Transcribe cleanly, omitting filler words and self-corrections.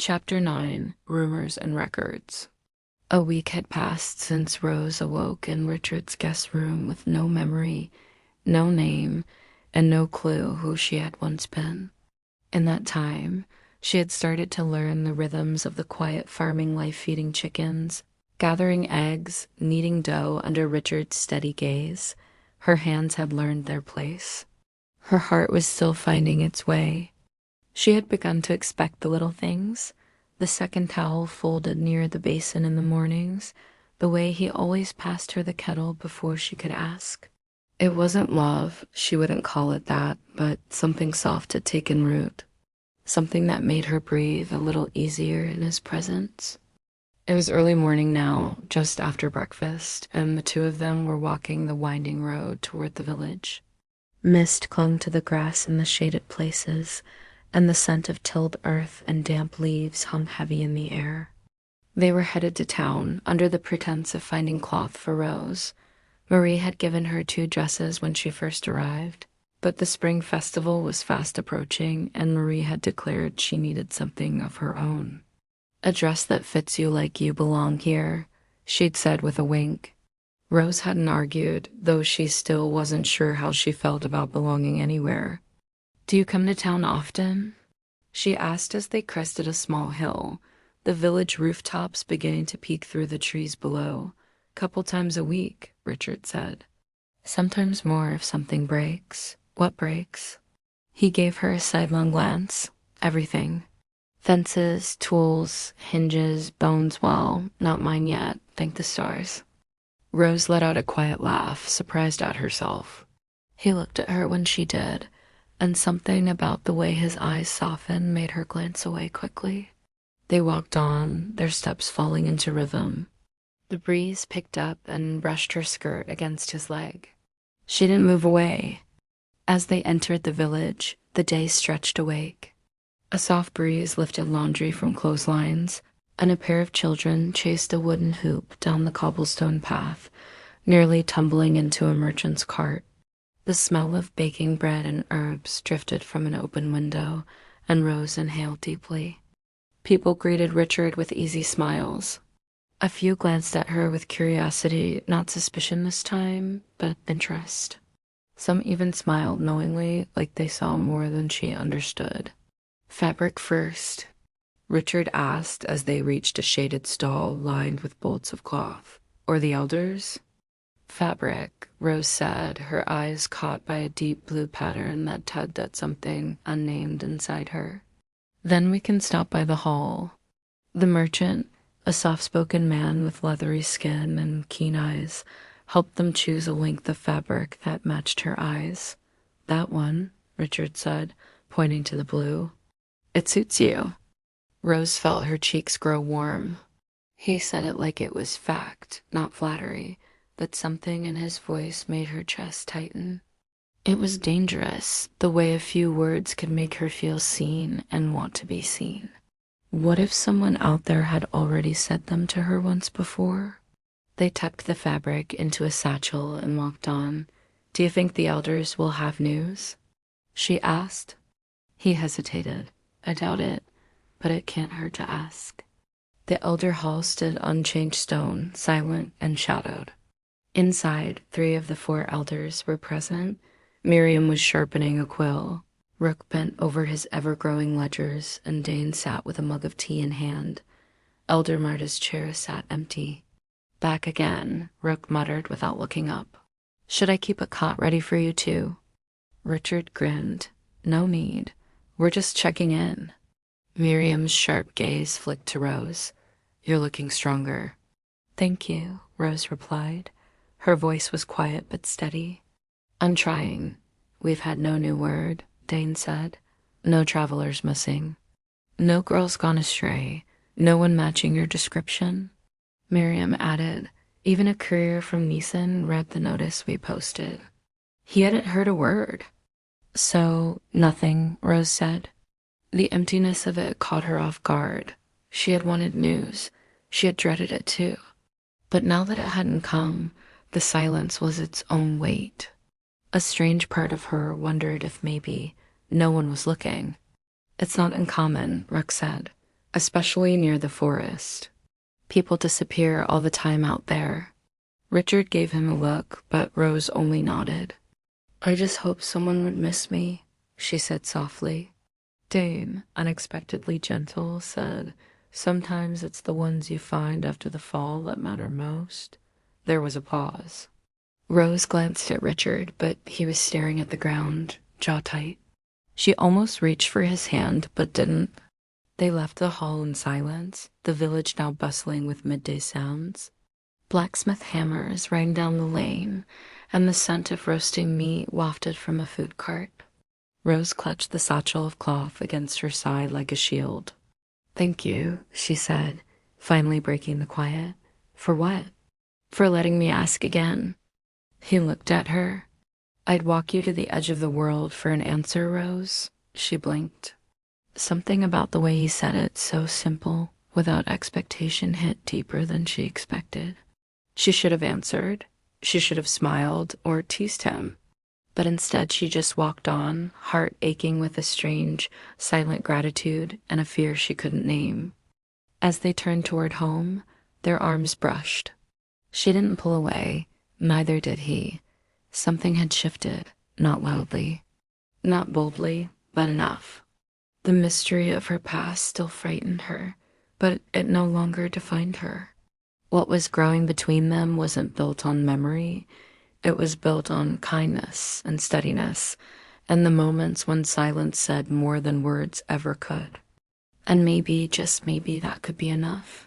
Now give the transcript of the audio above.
Chapter 9, Rumors and Records. A week had passed since Rose awoke in Richard's guest room with no memory, no name, and no clue who she had once been. In that time, she had started to learn the rhythms of the quiet farming life, feeding chickens, gathering eggs, kneading dough under Richard's steady gaze. Her hands had learned their place. Her heart was still finding its way. She had begun to expect the little things, the second towel folded near the basin in the mornings, the way he always passed her the kettle before she could ask. It wasn't love, she wouldn't call it that, but something soft had taken root, something that made her breathe a little easier in his presence. It was early morning now, just after breakfast, and the two of them were walking the winding road toward the village. Mist clung to the grass in the shaded places, and the scent of tilled earth and damp leaves hung heavy in the air. They were headed to town, under the pretense of finding cloth for Rose. Marie had given her 2 dresses when she first arrived, but the spring festival was fast approaching, and Marie had declared she needed something of her own. "A dress that fits you like you belong here," she'd said with a wink. Rose hadn't argued, though she still wasn't sure how she felt about belonging anywhere. "Do you come to town often?" she asked as they crested a small hill, the village rooftops beginning to peek through the trees below. "Couple times a week," Richard said. "Sometimes more if something breaks." "What breaks?" He gave her a sidelong glance. "Everything. Fences, tools, hinges, bones, well, not mine yet, thank the stars." Rose let out a quiet laugh, surprised at herself. He looked at her when she did, and something about the way his eyes softened made her glance away quickly. They walked on, their steps falling into rhythm. The breeze picked up and brushed her skirt against his leg. She didn't move away. As they entered the village, the day stretched awake. A soft breeze lifted laundry from clotheslines, and a pair of children chased a wooden hoop down the cobblestone path, nearly tumbling into a merchant's cart. The smell of baking bread and herbs drifted from an open window, and Rose inhaled deeply. People greeted Richard with easy smiles. A few glanced at her with curiosity, not suspicion this time, but interest. Some even smiled knowingly, like they saw more than she understood. "Fabric first?" Richard asked as they reached a shaded stall lined with bolts of cloth. "Or the elders?" "Fabric," Rose said, her eyes caught by a deep blue pattern that tugged at something unnamed inside her. "Then we can stop by the hall." The merchant, a soft-spoken man with leathery skin and keen eyes, helped them choose a length of fabric that matched her eyes. "That one," Richard said, pointing to the blue. "It suits you." Rose felt her cheeks grow warm. He said it like it was fact, not flattery, but something in his voice made her chest tighten. It was dangerous, the way a few words could make her feel seen and want to be seen. What if someone out there had already said them to her once before? They tucked the fabric into a satchel and walked on. "Do you think the elders will have news?" she asked. He hesitated. "I doubt it, but it can't hurt to ask." The elder hall stood unchanged stone, silent and shadowed. Inside, 3 of the 4 elders were present. Miriam was sharpening a quill. Rook bent over his ever-growing ledgers, and Dane sat with a mug of tea in hand. Elder Marta's chair sat empty. "Back again," Rook muttered without looking up. "Should I keep a cot ready for you too?" Richard grinned. "No need. We're just checking in." Miriam's sharp gaze flicked to Rose. "You're looking stronger." "Thank you," Rose replied. Her voice was quiet but steady. "I'm trying. We've had no new word," Dane said. "No travelers missing. No girls gone astray. No one matching your description." Miriam added, "Even a courier from Neeson read the notice we posted. He hadn't heard a word." "So, nothing," Rose said. The emptiness of it caught her off guard. She had wanted news. She had dreaded it too. But now that it hadn't come, the silence was its own weight. A strange part of her wondered if maybe no one was looking. "It's not uncommon," Rook said. especially near the forest. People disappear all the time out there. Richard gave him a look, but Rose only nodded. I just hope someone would miss me, she said softly. Dane, unexpectedly gentle, said, sometimes it's the ones you find after the fall that matter most. There was a pause. Rose glanced at Richard, but he was staring at the ground, jaw tight. She almost reached for his hand, but didn't. They left the hall in silence, the village now bustling with midday sounds. Blacksmith hammers rang down the lane, and the scent of roasting meat wafted from a food cart. Rose clutched the satchel of cloth against her side like a shield. Thank you, she said, finally breaking the quiet. For what? For letting me ask again. He looked at her. I'd walk you to the edge of the world for an answer, Rose. She blinked. Something about the way he said it, so simple, without expectation, hit deeper than she expected. She should have answered. She should have smiled or teased him. But instead she just walked on, heart aching with a strange, silent gratitude and a fear she couldn't name. As they turned toward home, their arms brushed. She didn't pull away, neither did he. Something had shifted, not loudly, not boldly, but enough. The mystery of her past still frightened her, but it no longer defined her. What was growing between them wasn't built on memory. It was built on kindness and steadiness, and the moments when silence said more than words ever could. And maybe, just maybe, that could be enough.